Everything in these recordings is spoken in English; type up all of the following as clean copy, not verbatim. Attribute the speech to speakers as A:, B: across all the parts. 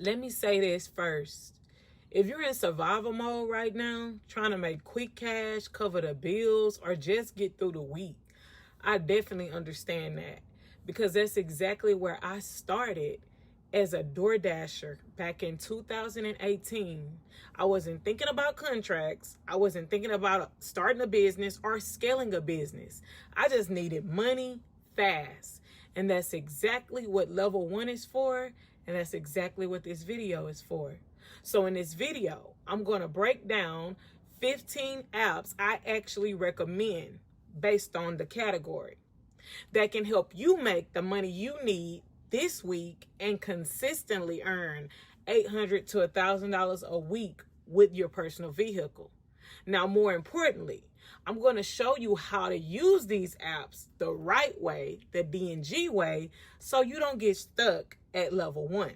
A: Let me say this first. If you're in survival mode right now, trying to make quick cash, cover the bills, or just get through the week, I definitely understand that, because that's exactly where I started as a DoorDasher back in 2018. I wasn't thinking about contracts. I wasn't thinking about starting a business or scaling a business. I just needed money fast. And that's exactly what level 1 is for. And that's exactly what this video is for. So in this video, I'm going to break down 15 apps I actually recommend based on the category that can help you make the money you need this week and consistently earn $800 to $1,000 a week with your personal vehicle. Now, more importantly, I'm going to show you how to use these apps the right way, the D&G way, so you don't get stuck at level 1.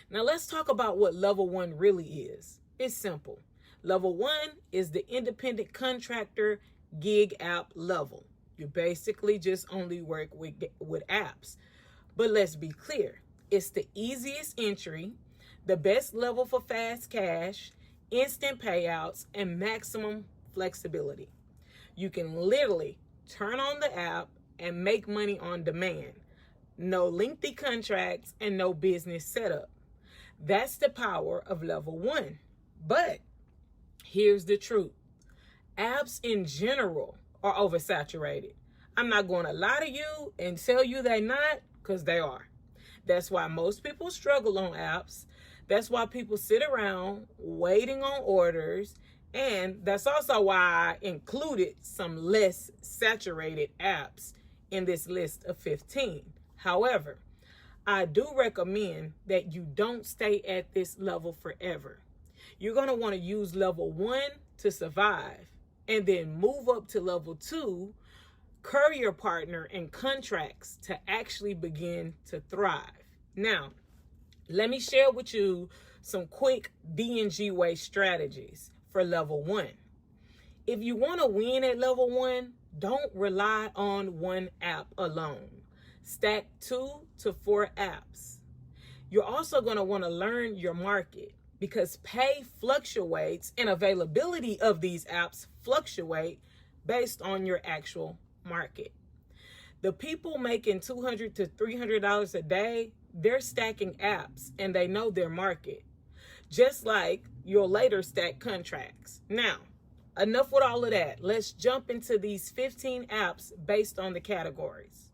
A: Now, let's talk about what level 1 really is. It's simple. Level 1 is the independent contractor gig app level. You basically just only work with apps. But let's be clear, it's the easiest entry, the best level for fast cash, instant payouts, and maximum flexibility. You can literally turn on the app and make money on demand. No lengthy contracts and no business setup. That's the power of level 1. But here's the truth. Apps in general are oversaturated. I'm not going to lie to you and tell you they're not, because they are. That's why most people struggle on apps. That's why people sit around waiting on orders. And that's also why I included some less saturated apps in this list of 15. However, I do recommend that you don't stay at this level forever. You're going to want to use level 1 to survive and then move up to level 2, Courier partner, and contracts to actually begin to thrive. Now, let me share with you some quick D&G way strategies for level 1. If you want to win at level 1, don't rely on one app alone. Stack 2 to 4 apps. You're also going to want to learn your market, because pay fluctuates and availability of these apps fluctuate based on your actual market. The people making $200 to $300 a day, they're stacking apps and they know their market, just like you'll later stack contracts. Now, enough with all of that. Let's jump into these 15 apps based on the categories.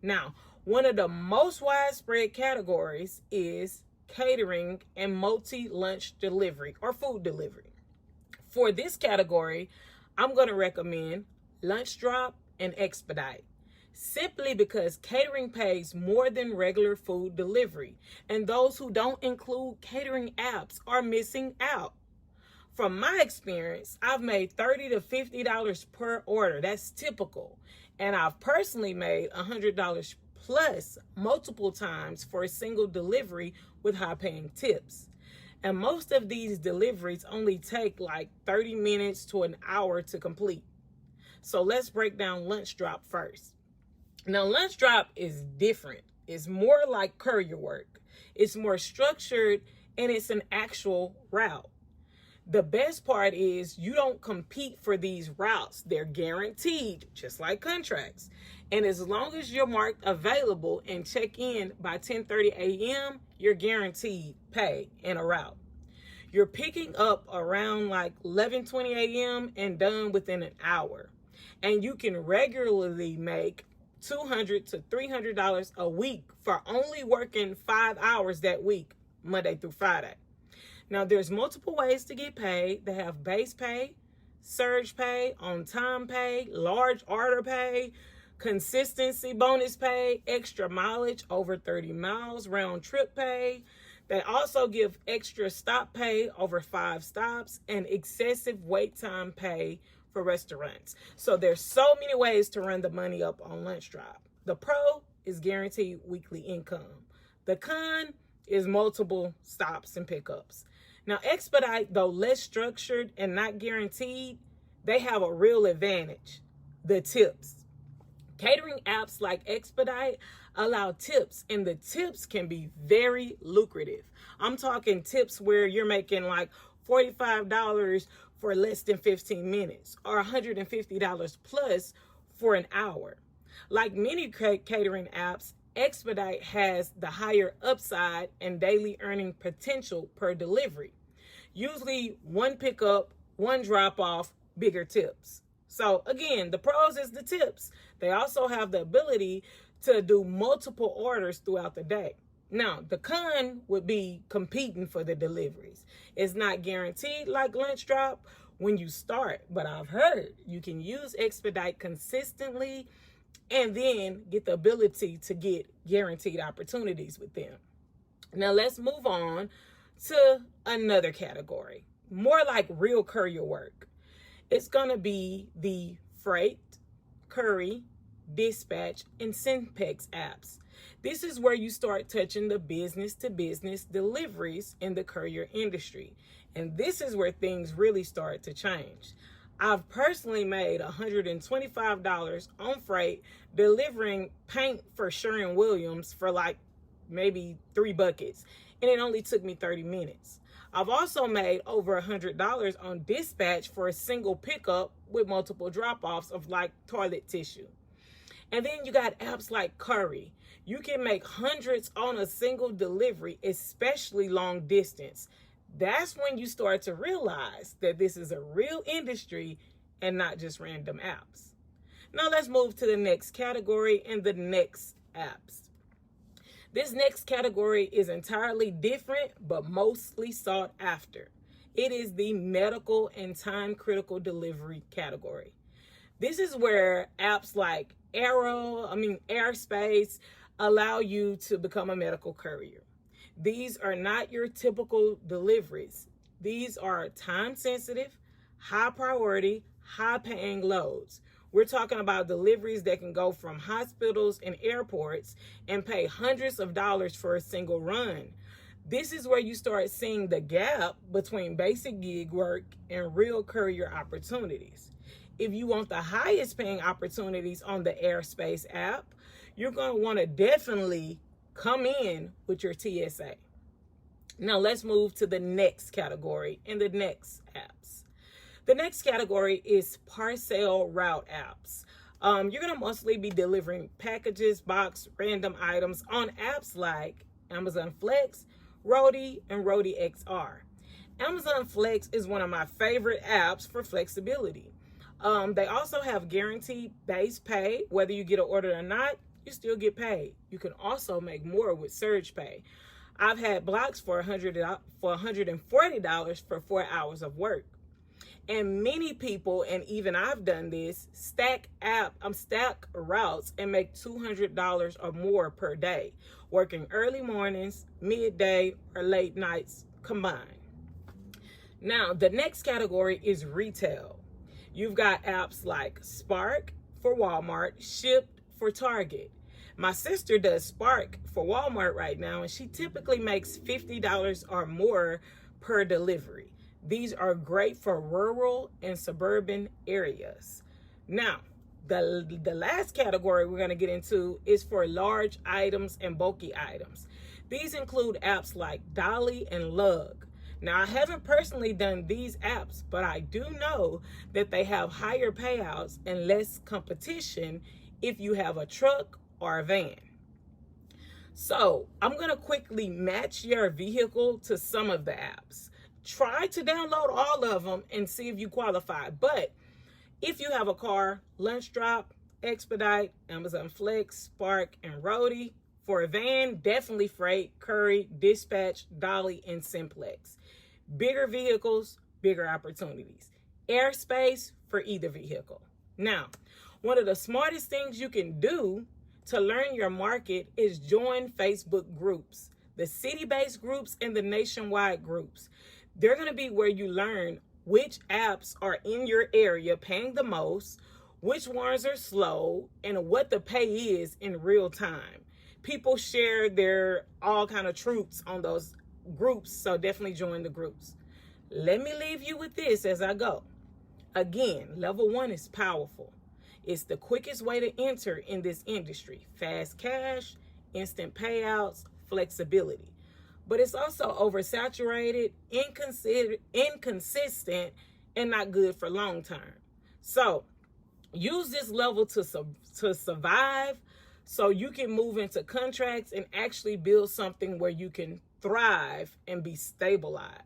A: Now, one of the most widespread categories is catering and multi-lunch delivery or food delivery. For this category, I'm going to recommend Lunch Drop and Expedite, simply because catering pays more than regular food delivery, and those who don't include catering apps are missing out. From my experience, I've made $30 to $50 per order. That's typical. And I've personally made $100 plus multiple times for a single delivery with high-paying tips. And most of these deliveries only take like 30 minutes to an hour to complete. So let's break down Lunch Drop first. Now, Lunch Drop is different. It's more like courier work. It's more structured, and it's an actual route. The best part is you don't compete for these routes. They're guaranteed, just like contracts. And as long as you're marked available and check in by 10:30 a.m., you're guaranteed pay in a route. You're picking up around like 11:20 a.m. and done within an hour. And you can regularly make $200 to $300 a week for only working 5 hours that week, Monday through Friday. Now, there's multiple ways to get paid. They have base pay, surge pay, on-time pay, large order pay, consistency bonus pay, extra mileage over 30 miles, round trip pay. They also give extra stop pay over 5 stops and excessive wait time pay for restaurants. So there's so many ways to run the money up on Lunch Drop. The pro is guaranteed weekly income. The con is multiple stops and pickups. Now, Expedite, though less structured and not guaranteed, they have a real advantage: the tips. Catering apps like Expedite allow tips, and the tips can be very lucrative. I'm talking tips where you're making like $45 for less than 15 minutes or $150 plus for an hour. Like many catering apps, Expedite has the higher upside and daily earning potential per delivery. Usually one pickup, one drop off, bigger tips. So again, the pros is the tips. They also have the ability to do multiple orders throughout the day. Now, the con would be competing for the deliveries. It's not guaranteed like lunch drop when you start, but I've heard you can use Expedite consistently and then get the ability to get guaranteed opportunities with them. Now, let's move on to another category, more like real courier work. It's going to be the Frayt, Courier, Dispatch, and Synpex apps. This is where you start touching the business-to-business deliveries in the courier industry. And this is where things really start to change. I've personally made $125 on Frayt delivering paint for Sherwin-Williams for like maybe 3 buckets. And it only took me 30 minutes. I've also made over $100 on Dispatch for a single pickup with multiple drop-offs of like toilet tissue. And then you got apps like Courier. You can make hundreds on a single delivery, especially long distance. That's when you start to realize that this is a real industry and not just random apps. Now let's move to the next category and the next apps. This next category is entirely different, but mostly sought after. It is the medical and time-critical delivery category. This is where apps like Airspace allow you to become a medical courier. These are not your typical deliveries. These are time-sensitive, high-priority, high-paying loads. We're talking about deliveries that can go from hospitals and airports and pay hundreds of dollars for a single run. This is where you start seeing the gap between basic gig work and real courier opportunities. If you want the highest paying opportunities on the Airspace app, you're going to want to definitely come in with your TSA. Now let's move to the next category and the next apps. The next category is parcel route apps. You're going to mostly be delivering packages, box, random items on apps like Amazon Flex, Roadie, and Roadie XR. Amazon Flex is one of my favorite apps for flexibility. They also have guaranteed base pay. Whether you get an order or not, you still get paid. You can also make more with surge pay. I've had blocks for $140 for 4 hours of work. And many people, and even I've done this, stack routes and make $200 or more per day, working early mornings, midday, or late nights combined. Now, the next category is retail. You've got apps like Spark for Walmart, Shipt for Target. My sister does Spark for Walmart right now, and she typically makes $50 or more per delivery. These are great for rural and suburban areas. Now, the last category we're going to get into is for large items and bulky items. These include apps like Dolly and Lug. Now, I haven't personally done these apps, but I do know that they have higher payouts and less competition if you have a truck or a van. So I'm going to quickly match your vehicle to some of the apps. Try to download all of them and see if you qualify. But if you have a car, Lunch Drop, Expedite, Amazon Flex, Spark, and Roadie. For a van, definitely Frayt, Courier, Dispatch, Dolly, and Simplex. Bigger vehicles, bigger opportunities. Airspace for either vehicle. Now, one of the smartest things you can do to learn your market is join Facebook groups, the city-based groups and the nationwide groups. They're going to be where you learn which apps are in your area paying the most, which ones are slow, and what the pay is in real time. People share their all kind of truths on those groups, so definitely join the groups. Let me leave you with this as I go. Again, level 1 is powerful. It's the quickest way to enter in this industry. Fast cash instant payouts, flexibility. But it's also oversaturated, inconsistent, and not good for long term. So use this level to survive so you can move into contracts and actually build something where you can thrive and be stabilized.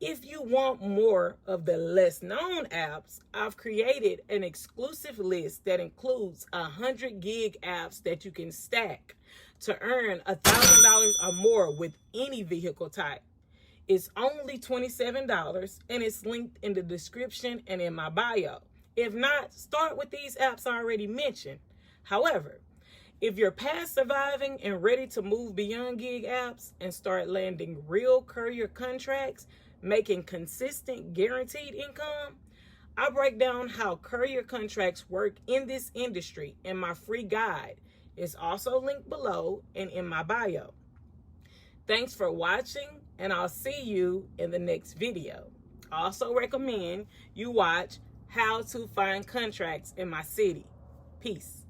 A: If you want more of the less known apps, I've created an exclusive list that includes 100 gig apps that you can stack to earn $1,000 or more with any vehicle type. It's only $27 and it's linked in the description and in my bio. If not, start with these apps I already mentioned. However, if you're past surviving and ready to move beyond gig apps and start landing real courier contracts, making consistent guaranteed income, I break down how courier contracts work in this industry in my free guide. It's also linked below and in my bio. Thanks for watching, and I'll see you in the next video. I also recommend you watch How to Find Contracts in My City. Peace.